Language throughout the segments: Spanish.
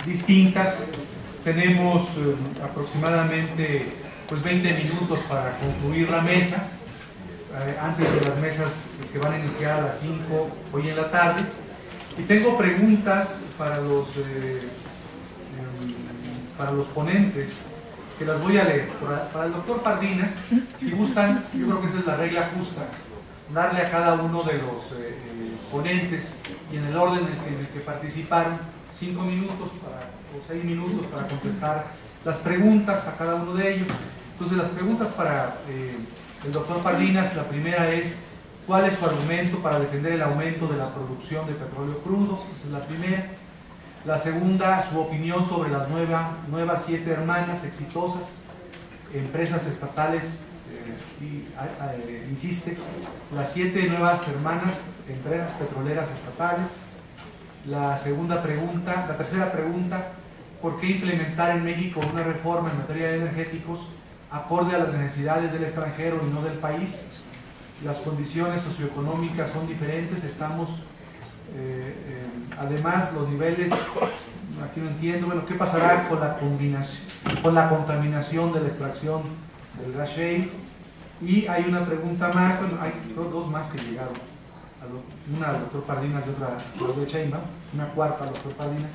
distintas. Tenemos aproximadamente pues 20 minutos para concluir la mesa, antes de las mesas que van a iniciar a las 5 hoy en la tarde. Y tengo preguntas para los ponentes, que las voy a leer. Para el doctor Pardinas, si gustan, yo creo que esa es la regla justa, darle a cada uno de los ponentes, y en el orden en el que participaron, 5 minutos o 6 minutos para contestar las preguntas a cada uno de ellos. Entonces, las preguntas para el doctor Pardinas, la primera es: ¿cuál es su argumento para defender el aumento de la producción de petróleo crudo? Esa es la primera. La segunda, su opinión sobre las nuevas 7 hermanas exitosas, empresas estatales, insiste, las 7 nuevas hermanas, empresas petroleras estatales. La tercera pregunta, ¿por qué implementar en México una reforma en materia de energéticos acorde a las necesidades del extranjero y no del país? Las condiciones socioeconómicas son diferentes, además los niveles, aquí no entiendo, bueno, ¿qué pasará con la contaminación de la extracción del gas shale? Y hay una pregunta más, bueno, hay 2 más que llegaron, una al doctor Pardinas y otra al doctor Sheinbaum, una cuarta al doctor Pardinas.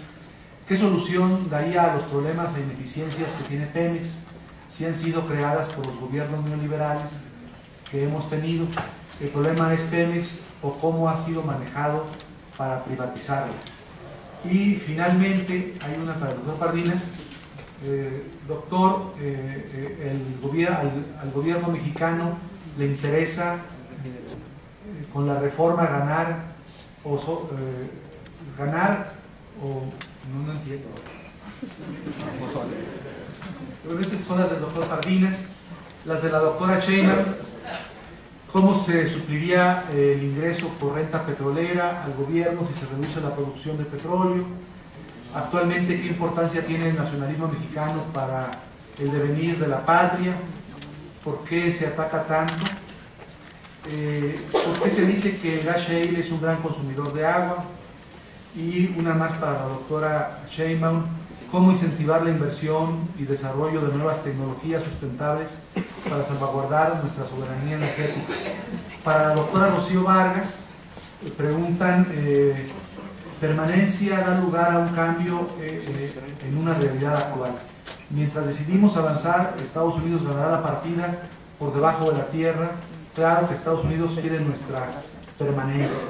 ¿Qué solución daría a los problemas e ineficiencias que tiene Pemex, si han sido creadas por los gobiernos neoliberales que hemos tenido? ¿El problema es Pemex o cómo ha sido manejado para privatizarlo? Y finalmente hay una para el doctor Pardinas. Doctor, al gobierno mexicano le interesa con la reforma ganar o no entiendo. Pero esas son las del doctor Pardinas. Las de la doctora Sheinbaum: ¿cómo se supliría el ingreso por renta petrolera al gobierno si se reduce la producción de petróleo? Actualmente, ¿qué importancia tiene el nacionalismo mexicano para el devenir de la patria? ¿Por qué se ataca tanto? ¿Por qué se dice que el gas shale es un gran consumidor de agua? Y una más para la doctora Sheinbaum: ¿cómo incentivar la inversión y desarrollo de nuevas tecnologías sustentables para salvaguardar nuestra soberanía energética? Para la doctora Rocío Vargas, preguntan: ¿permanencia da lugar a un cambio en una realidad actual? Mientras decidimos avanzar, Estados Unidos ganará la partida por debajo de la tierra. Claro que Estados Unidos quiere nuestra permanencia.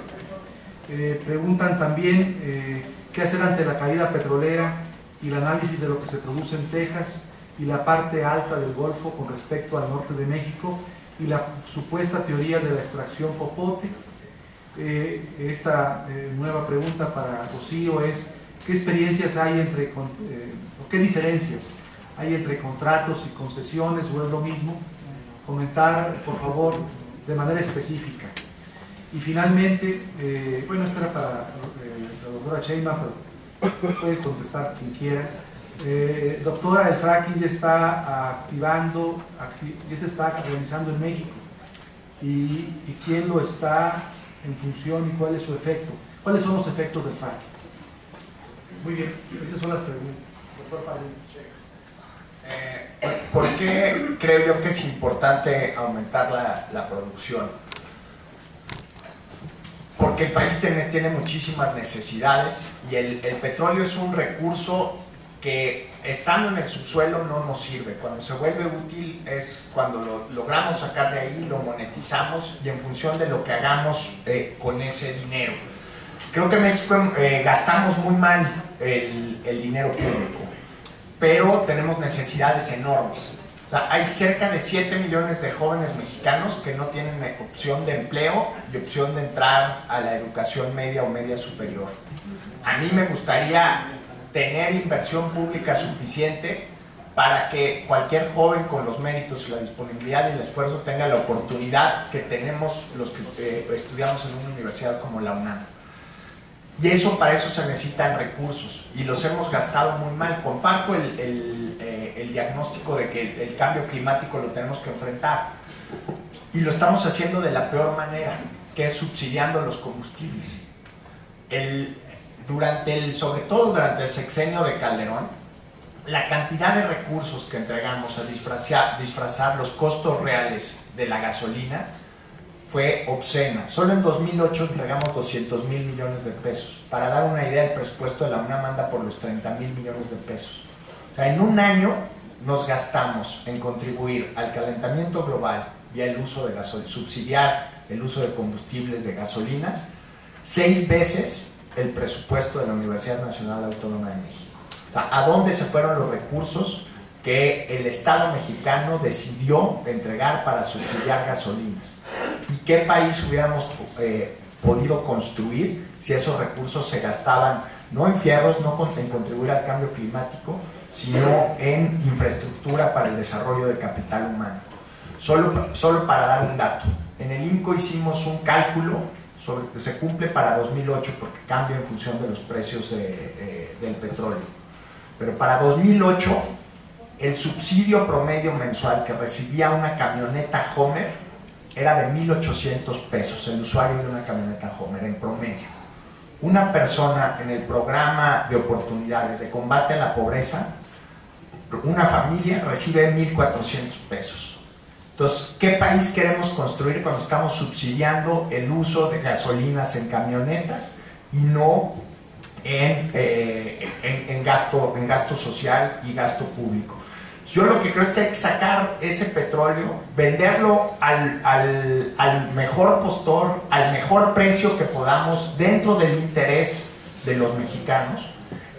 Preguntan también qué hacer ante la caída petrolera y el análisis de lo que se produce en Texas y la parte alta del Golfo con respecto al norte de México y la supuesta teoría de la extracción popote. Esta nueva pregunta para Rocío es: ¿qué experiencias hay o qué diferencias hay entre contratos y concesiones, o es lo mismo? Comentar, por favor, de manera específica. Y finalmente, bueno, esto era para la doctora Sheinbaum, pero puede contestar quien quiera. Doctora, el fracking ya está ya se está realizando en México. ¿Y quién lo está en función y cuál es su efecto? ¿Cuáles son los efectos del fracking? Muy bien, estas son las preguntas. Doctor Pardinas. ¿Por qué creo yo que es importante aumentar la producción? Porque el país tiene muchísimas necesidades y el petróleo es un recurso que, estando en el subsuelo, no nos sirve. Cuando se vuelve útil es cuando lo logramos sacar de ahí, lo monetizamos, y en función de lo que hagamos con ese dinero. Creo que en México gastamos muy mal el dinero público, pero tenemos necesidades enormes. O sea, hay cerca de 7 millones de jóvenes mexicanos que no tienen opción de empleo y opción de entrar a la educación media o media superior. A mí me gustaría tener inversión pública suficiente para que cualquier joven con los méritos y la disponibilidad y el esfuerzo tenga la oportunidad que tenemos los que estudiamos en una universidad como la UNAM. Y para eso se necesitan recursos, y los hemos gastado muy mal. Comparto el diagnóstico de que el cambio climático lo tenemos que enfrentar, y lo estamos haciendo de la peor manera, que es subsidiando los combustibles. sobre todo durante el sexenio de Calderón, la cantidad de recursos que entregamos a disfrazar los costos reales de la gasolina fue obscena. Solo en 2008 entregamos 200,000 millones de pesos. Para dar una idea, el presupuesto de la UNAM anda por los 30,000 millones de pesos. O sea, en un año nos gastamos en contribuir al calentamiento global vía el uso de subsidiar el uso de combustibles de gasolinas 6 veces el presupuesto de la Universidad Nacional Autónoma de México. O sea, ¿a dónde se fueron los recursos que el Estado mexicano decidió entregar para subsidiar gasolinas? ¿Y qué país hubiéramos podido construir si esos recursos se gastaban no en fierros, no en contribuir al cambio climático, sino en infraestructura para el desarrollo de capital humano? Solo para dar un dato, en el INCO hicimos un cálculo que se cumple para 2008 porque cambia en función de los precios del petróleo, pero para 2008 el subsidio promedio mensual que recibía una camioneta Homer era de 1,800 pesos, el usuario de una camioneta Homer en promedio. Una persona en el programa de oportunidades de combate a la pobreza, una familia recibe 1,400 pesos. Entonces, ¿qué país queremos construir cuando estamos subsidiando el uso de gasolinas en camionetas y no en gasto social y gasto público? Yo lo que creo es que hay que sacar ese petróleo, venderlo al mejor postor, al mejor precio que podamos dentro del interés de los mexicanos,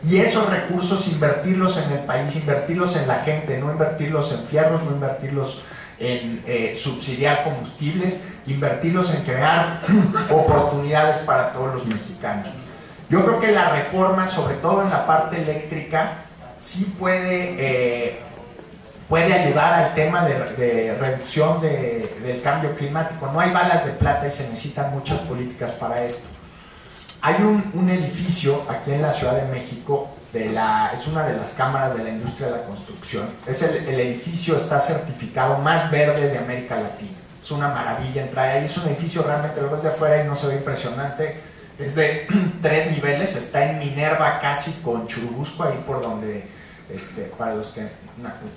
y esos recursos invertirlos en el país, invertirlos en la gente, no invertirlos en fierros, no invertirlos en subsidiar combustibles, invertirlos en crear oportunidades para todos los mexicanos. Yo creo que la reforma, sobre todo en la parte eléctrica, sí puede ayudar al tema de reducción del cambio climático. No hay balas de plata y se necesitan muchas políticas para esto. Hay un edificio aquí en la Ciudad de México, es una de las cámaras de la industria de la construcción. El edificio está certificado más verde de América Latina. Es una maravilla entrar ahí. Es un edificio, realmente lo ves de afuera y no se ve impresionante. Es de 3 niveles, está en Minerva casi con Churubusco, ahí por donde, para los que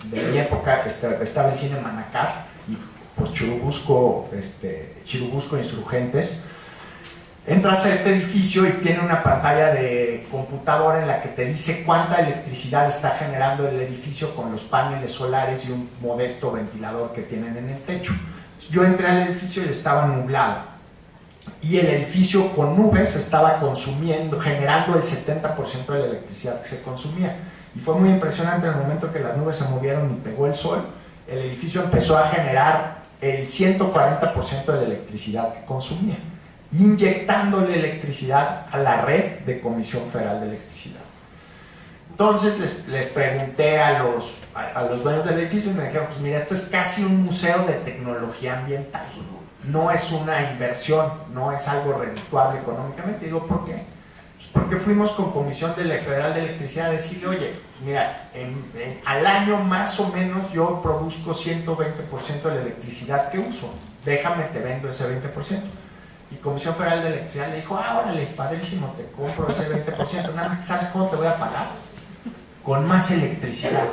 de mi época estaba el cine Manacar, y por Churubusco, Insurgentes. Entras a este edificio y tiene una pantalla de computadora en la que te dice cuánta electricidad está generando el edificio con los paneles solares y un modesto ventilador que tienen en el techo. Yo entré al edificio y estaba nublado, y el edificio con nubes estaba generando el 70% de la electricidad que se consumía. Y fue muy impresionante. En el momento que las nubes se movieron y pegó el sol, el edificio empezó a generar el 140% de la electricidad que consumía, inyectándole electricidad a la red de Comisión Federal de Electricidad. Entonces les pregunté a los dueños del edificio y me dijeron, pues mira, esto es casi un museo de tecnología ambiental, no es una inversión, no es algo redituable económicamente. Y digo, ¿por qué? Pues porque fuimos con Comisión Federal de Electricidad a decirle, oye, mira, al año más o menos yo produzco 120% de la electricidad que uso, déjame, te vendo ese 20%. Y Comisión Federal de Electricidad le dijo, órale, padrísimo, te compro ese 20%, nada más que ¿sabes cómo te voy a pagar? Con más electricidad.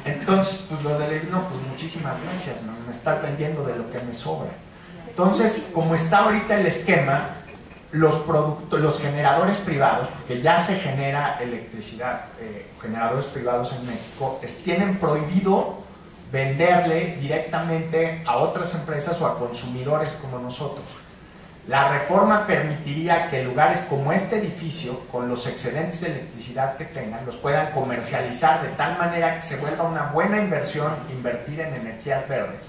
Entonces, pues los de la no, pues muchísimas gracias, ¿no? Me estás vendiendo de lo que me sobra. Entonces, como está ahorita el esquema, los generadores privados, porque ya se genera electricidad, generadores privados en México, tienen prohibido venderle directamente a otras empresas o a consumidores como nosotros. La reforma permitiría que lugares como este edificio, con los excedentes de electricidad que tengan, los puedan comercializar de tal manera que se vuelva una buena inversión invertir en energías verdes.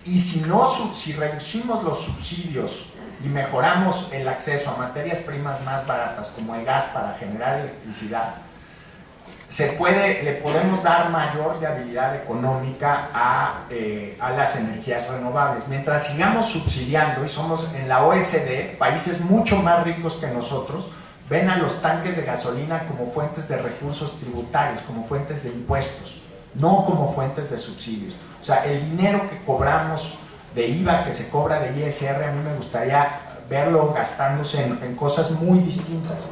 Y si reducimos los subsidios y mejoramos el acceso a materias primas más baratas como el gas para generar electricidad, le podemos dar mayor viabilidad económica a las energías renovables. Mientras sigamos subsidiando, y somos en la OECD, países mucho más ricos que nosotros, ven a los tanques de gasolina como fuentes de recursos tributarios, como fuentes de impuestos, no como fuentes de subsidios. O sea, el dinero que cobramos de IVA, que se cobra de ISR, a mí me gustaría verlo gastándose en cosas muy distintas.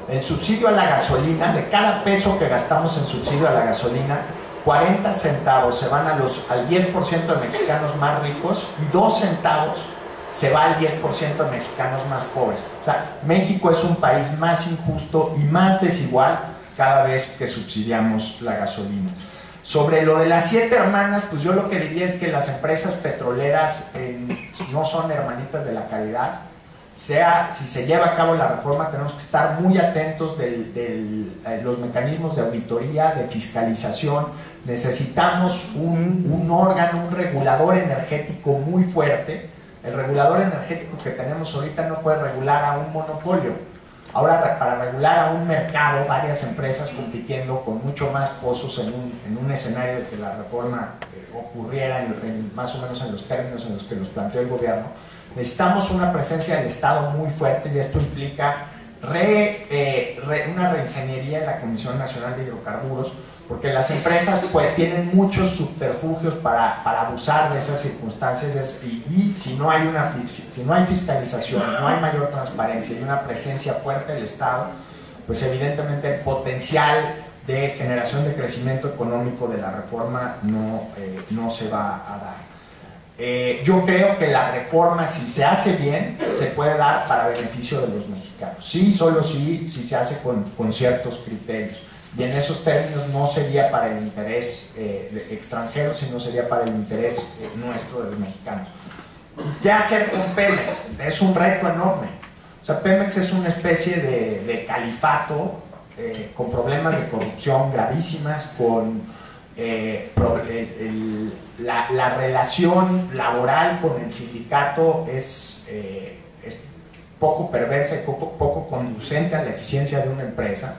El subsidio a la gasolina, de cada peso que gastamos en subsidio a la gasolina, 40 centavos se van al 10% de mexicanos más ricos y 2 centavos se va al 10% de mexicanos más pobres. O sea, México es un país más injusto y más desigual cada vez que subsidiamos la gasolina. Sobre lo de las 7 hermanas, pues yo lo que diría es que las empresas petroleras no son hermanitas de la caridad. Si se lleva a cabo la reforma, tenemos que estar muy atentos de los mecanismos de auditoría, de fiscalización. Necesitamos un órgano, un regulador energético muy fuerte. El regulador energético que tenemos ahorita no puede regular a un monopolio. Ahora, para regular a un mercado, varias empresas compitiendo con mucho más pozos en un escenario de que la reforma ocurriera más o menos en los términos en los que nos planteó el gobierno, necesitamos una presencia del Estado muy fuerte, y esto implica una reingeniería en la Comisión Nacional de Hidrocarburos, porque las empresas pues tienen muchos subterfugios para abusar de esas circunstancias, y si no hay fiscalización, no hay mayor transparencia y una presencia fuerte del Estado, pues evidentemente el potencial de generación de crecimiento económico de la reforma no se va a dar. Yo creo que la reforma, si se hace bien, se puede dar para beneficio de los mexicanos. Sí, solo si se hace con ciertos criterios. Y en esos términos no sería para el interés extranjero, sino sería para el interés nuestro, de los mexicanos. ¿Qué hacer con Pemex? Es un reto enorme. O sea, Pemex es una especie de califato con problemas de corrupción gravísimas, con la relación laboral con el sindicato es poco perversa y poco conducente a la eficiencia de una empresa.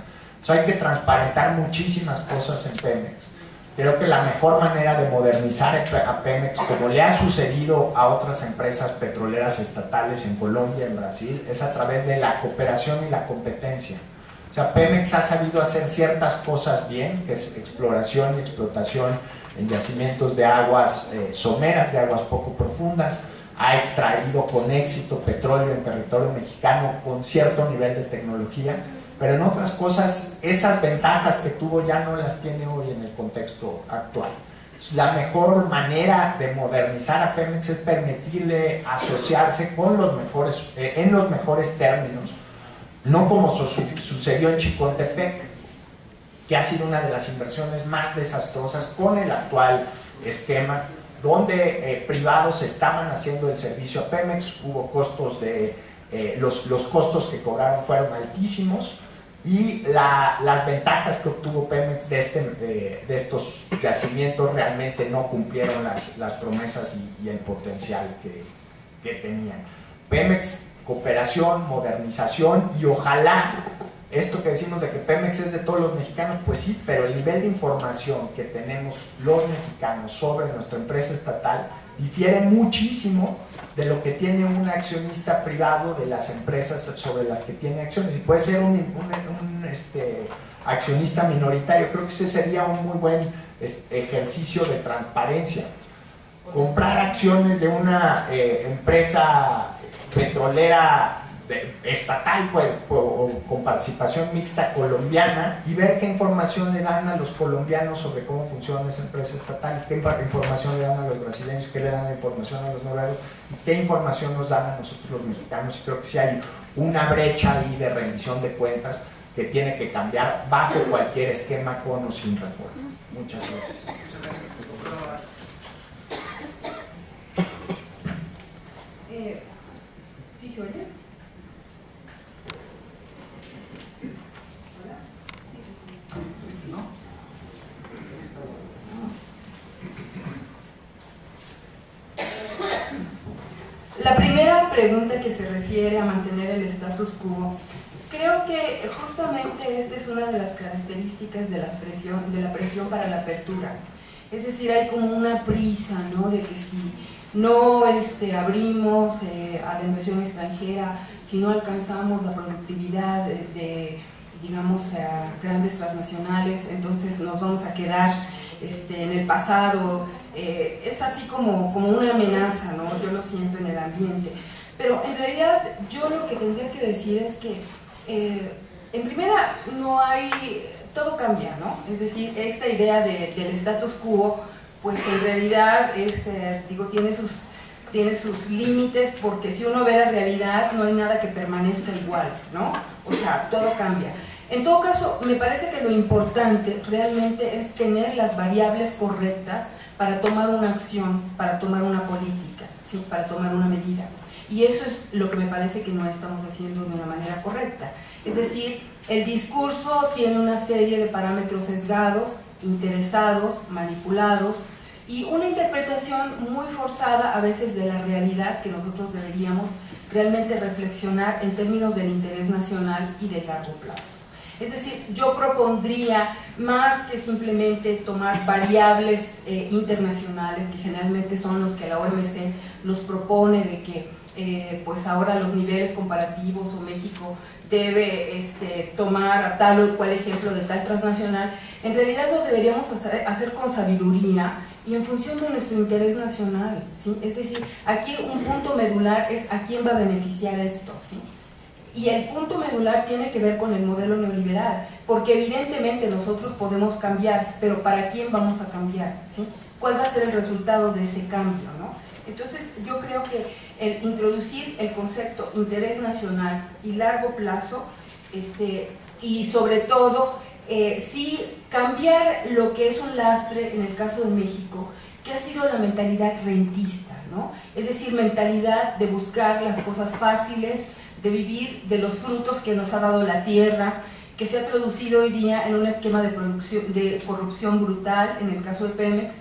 Hay que transparentar muchísimas cosas en Pemex. Creo que la mejor manera de modernizar a Pemex, como le ha sucedido a otras empresas petroleras estatales en Colombia, en Brasil, es a través de la cooperación y la competencia. O sea, Pemex ha sabido hacer ciertas cosas bien, que es exploración y explotación en yacimientos de aguas someras, de aguas poco profundas. Ha extraído con éxito petróleo en territorio mexicano con cierto nivel de tecnología, pero en otras cosas esas ventajas que tuvo ya no las tiene hoy en el contexto actual. La mejor manera de modernizar a Pemex es permitirle asociarse con en los mejores términos, no como sucedió en Chicontepec, que ha sido una de las inversiones más desastrosas con el actual esquema, donde privados estaban haciendo el servicio a Pemex. Hubo costos los costos que cobraron fueron altísimos, y las ventajas que obtuvo Pemex de estos yacimientos realmente no cumplieron las promesas y el potencial que tenían. Pemex, cooperación, modernización, y ojalá esto que decimos de que Pemex es de todos los mexicanos, pues sí, pero el nivel de información que tenemos los mexicanos sobre nuestra empresa estatal difiere muchísimo de lo que tiene un accionista privado de las empresas sobre las que tiene acciones, y puede ser un accionista minoritario. Creo que ese sería un muy buen ejercicio de transparencia. Comprar acciones de una empresa petrolera estatal, pues, o con participación mixta colombiana, y ver qué información le dan a los colombianos sobre cómo funciona esa empresa estatal, y qué información le dan a los brasileños, qué le dan la información a los noruegos, y qué información nos dan a nosotros los mexicanos. Y creo que sí hay una brecha ahí de rendición de cuentas que tiene que cambiar bajo cualquier esquema, con o sin reforma. Muchas gracias. ¿Sí se oye? La primera pregunta, que se refiere a mantener el status quo, creo que justamente esta es una de las características de la presión para la apertura. Es decir, hay como una prisa, ¿no?, de que si no abrimos a la inversión extranjera, si no alcanzamos la productividad digamos, grandes transnacionales, entonces nos vamos a quedar en el pasado. Es así como una amenaza, ¿no? Yo lo siento en el ambiente. Pero en realidad yo lo que tendría que decir es que en primera no hay, todo cambia, ¿no? Es decir, esta idea del status quo, pues en realidad es, digo, tiene sus límites, porque si uno ve la realidad no hay nada que permanezca igual, ¿no? O sea, todo cambia. En todo caso, me parece que lo importante realmente es tener las variables correctas para tomar una acción, para tomar una política, ¿sí? Para tomar una medida. Y eso es lo que me parece que no estamos haciendo de una manera correcta. Es decir, el discurso tiene una serie de parámetros sesgados, interesados, manipulados, y una interpretación muy forzada a veces de la realidad que nosotros deberíamos realmente reflexionar en términos del interés nacional y de largo plazo. Es decir, yo propondría más que simplemente tomar variables internacionales, que generalmente son los que la OMC nos propone, de que pues ahora los niveles comparativos o México debe tomar a tal o cual ejemplo de tal transnacional. En realidad lo deberíamos hacer con sabiduría y en función de nuestro interés nacional, ¿sí? Es decir, aquí un punto medular es a quién va a beneficiar esto, ¿sí? Y el punto medular tiene que ver con el modelo neoliberal, porque evidentemente nosotros podemos cambiar, pero ¿para quién vamos a cambiar? ¿Sí? ¿Cuál va a ser el resultado de ese cambio, ¿no? Entonces yo creo que el introducir el concepto interés nacional y largo plazo, y sobre todo sí cambiar lo que es un lastre en el caso de México, que ha sido la mentalidad rentista, ¿no? Es decir, mentalidad de buscar las cosas fáciles, de vivir de los frutos que nos ha dado la tierra, que se ha traducido hoy día en un esquema de corrupción brutal, en el caso de Pemex,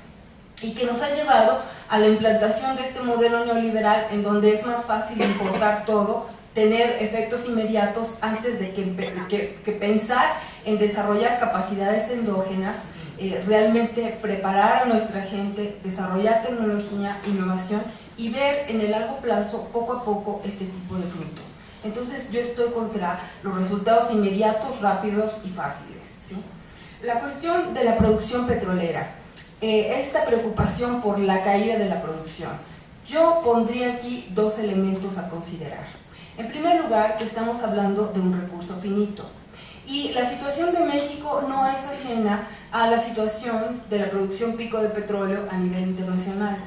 y que nos ha llevado a la implantación de este modelo neoliberal en donde es más fácil importar todo, tener efectos inmediatos antes de que pensar en desarrollar capacidades endógenas, realmente preparar a nuestra gente, desarrollar tecnología, innovación y ver en el largo plazo, poco a poco, este tipo de frutos. Entonces yo estoy contra los resultados inmediatos, rápidos y fáciles, ¿sí? La cuestión de la producción petrolera, esta preocupación por la caída de la producción, yo pondría aquí dos elementos a considerar. En primer lugar, que estamos hablando de un recurso finito, y la situación de México no es ajena a la situación de la producción pico de petróleo a nivel internacional.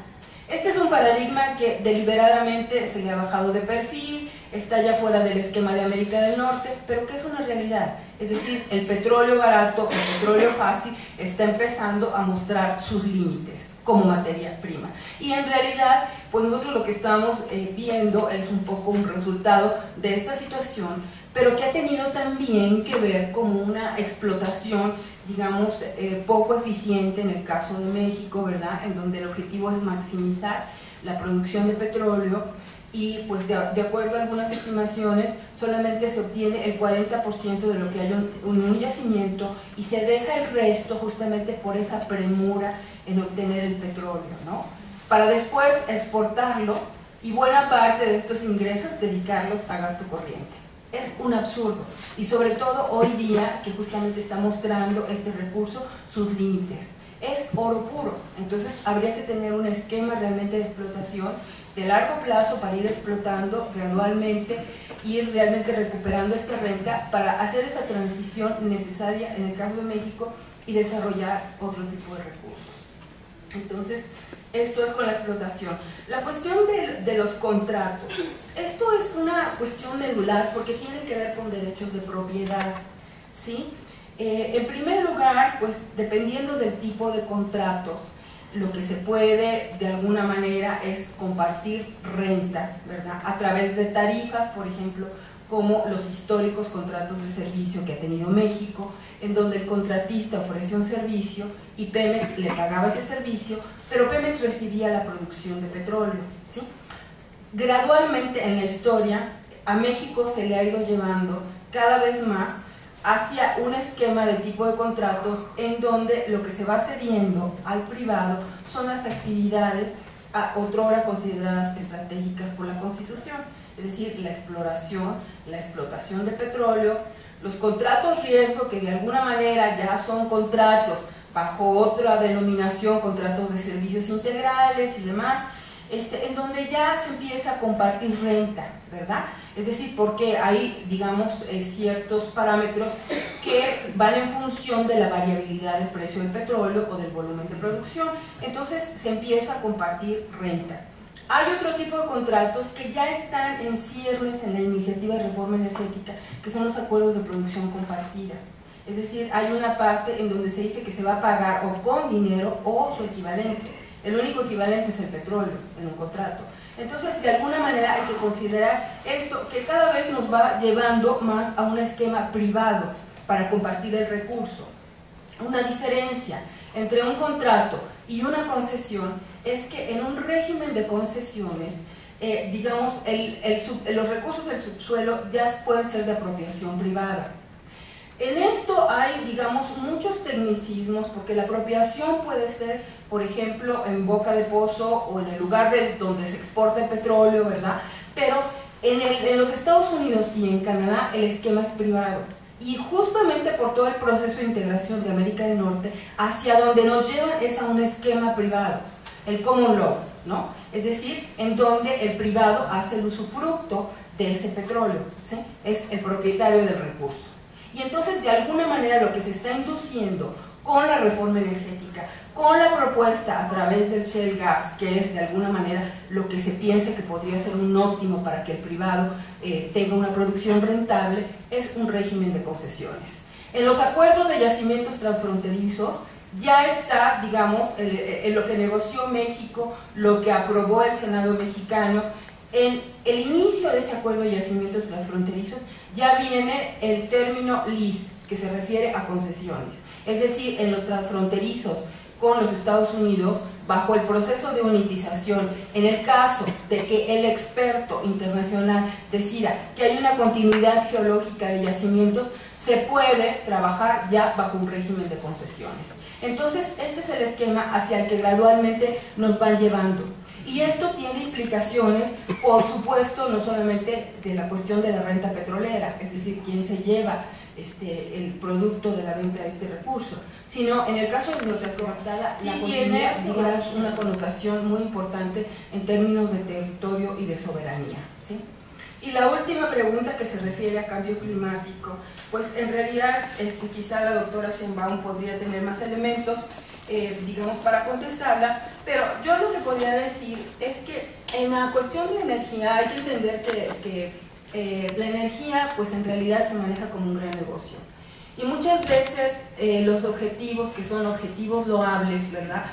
Este es un paradigma que deliberadamente se le ha bajado de perfil, está ya fuera del esquema de América del Norte, pero que es una realidad. Es decir, el petróleo barato, el petróleo fácil, está empezando a mostrar sus límites como materia prima. Y en realidad, pues nosotros lo que estamos viendo es un poco un resultado de esta situación, pero que ha tenido también que ver como una explotación, digamos, poco eficiente en el caso de México, ¿verdad? En donde el objetivo es maximizar la producción de petróleo y pues de acuerdo a algunas estimaciones solamente se obtiene el 40% de lo que hay en un yacimiento y se deja el resto justamente por esa premura en obtener el petróleo, ¿no? Para después exportarlo y buena parte de estos ingresos dedicarlos a gasto corriente. Es un absurdo, y sobre todo hoy día que justamente está mostrando este recurso sus límites. Es oro puro, entonces habría que tener un esquema realmente de explotación de largo plazo para ir explotando gradualmente, ir realmente recuperando esta renta para hacer esa transición necesaria en el caso de México y desarrollar otro tipo de recursos. Entonces, esto es con la explotación. La cuestión de los contratos. Esto es una cuestión medular porque tiene que ver con derechos de propiedad, ¿sí? En primer lugar, pues dependiendo del tipo de contratos, lo que se puede de alguna manera es compartir renta, ¿verdad? A través de tarifas, por ejemplo, como los históricos contratos de servicio que ha tenido México, en donde el contratista ofreció un servicio y Pemex le pagaba ese servicio, pero Pemex recibía la producción de petróleo, ¿sí? Gradualmente en la historia a México se le ha ido llevando cada vez más hacia un esquema de tipo de contratos en donde lo que se va cediendo al privado son las actividades otrora consideradas estratégicas por la Constitución, es decir, la exploración, la explotación de petróleo, los contratos riesgo que de alguna manera ya son contratos bajo otra denominación, contratos de servicios integrales y demás, en donde ya se empieza a compartir renta, ¿verdad? Es decir, porque hay, digamos, ciertos parámetros que van en función de la variabilidad del precio del petróleo o del volumen de producción. Entonces se empieza a compartir renta. Hay otro tipo de contratos que ya están en ciernes en la iniciativa de reforma energética, que son los acuerdos de producción compartida. Es decir, hay una parte en donde se dice que se va a pagar o con dinero o su equivalente. El único equivalente es el petróleo en un contrato. Entonces, de alguna manera hay que considerar esto, que cada vez nos va llevando más a un esquema privado para compartir el recurso. Una diferencia entre un contrato y una concesión es que en un régimen de concesiones, digamos, los recursos del subsuelo ya pueden ser de apropiación privada. En esto hay, digamos, muchos tecnicismos, porque la apropiación puede ser, por ejemplo, en boca de pozo o en el lugar donde se exporta el petróleo, ¿verdad? Pero en los Estados Unidos y en Canadá el esquema es privado. Y justamente por todo el proceso de integración de América del Norte, hacia donde nos lleva es a un esquema privado, el common law, ¿no? Es decir, en donde el privado hace el usufructo de ese petróleo, ¿sí? Es el propietario del recurso. Y entonces, de alguna manera, lo que se está induciendo con la reforma energética, con la propuesta a través del shale gas, que es de alguna manera lo que se piensa que podría ser un óptimo para que el privado tenga una producción rentable, es un régimen de concesiones. En los acuerdos de yacimientos transfronterizos ya está, digamos, en lo que negoció México, lo que aprobó el Senado mexicano. En el inicio de ese acuerdo de yacimientos transfronterizos ya viene el término lease, que se refiere a concesiones. Es decir, en los transfronterizos con los Estados Unidos, bajo el proceso de unitización, en el caso de que el experto internacional decida que hay una continuidad geológica de yacimientos, se puede trabajar ya bajo un régimen de concesiones. Entonces, este es el esquema hacia el que gradualmente nos van llevando. Y esto tiene implicaciones, por supuesto, no solamente de la cuestión de la renta petrolera, es decir, quién se lleva el producto de la venta de este recurso, sino en el caso de la transconectada, sí tiene, digamos, una connotación muy importante en términos de territorio y de soberanía, ¿sí? Y la última pregunta, que se refiere a cambio climático, pues en realidad quizá la doctora Sheinbaum podría tener más elementos, digamos, para contestarla, pero yo lo que podría decir es que en la cuestión de energía hay que entender que la energía, pues en realidad se maneja como un gran negocio. Y muchas veces los objetivos, que son objetivos loables, ¿verdad?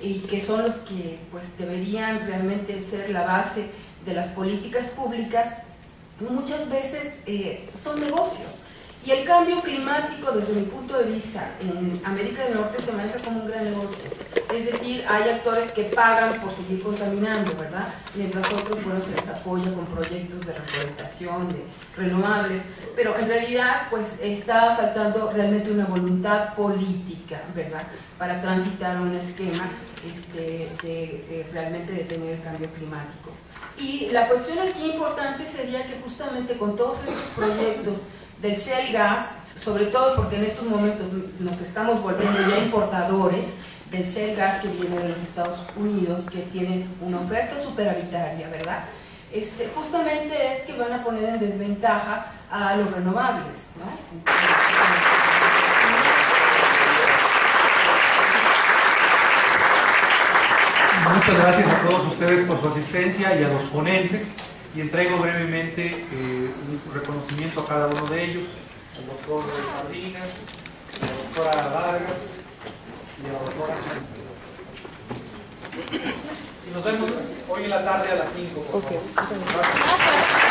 Y que son los que pues deberían realmente ser la base de las políticas públicas, muchas veces son negocios. Y el cambio climático, desde mi punto de vista, en América del Norte se maneja como un gran negocio. Es decir, hay actores que pagan por seguir contaminando, ¿verdad? Mientras otros, bueno, se les apoya con proyectos de reforestación, de renovables. Pero en realidad, pues, está faltando realmente una voluntad política, ¿verdad? Para transitar a un esquema de realmente detener el cambio climático. Y la cuestión aquí importante sería que justamente con todos estos proyectos del shale gas, sobre todo porque en estos momentos nos estamos volviendo ya importadores del shale gas que viene de los Estados Unidos, que tienen una oferta superavitaria, ¿verdad? Justamente es que van a poner en desventaja a los renovables, ¿no? Muchas gracias a todos ustedes por su asistencia y a los ponentes, y entrego brevemente un reconocimiento a cada uno de ellos, al doctor Sardinas, a la doctora Vargas y a la doctora Chávez. Y nos vemos hoy en la tarde a las 5, por favor. Gracias.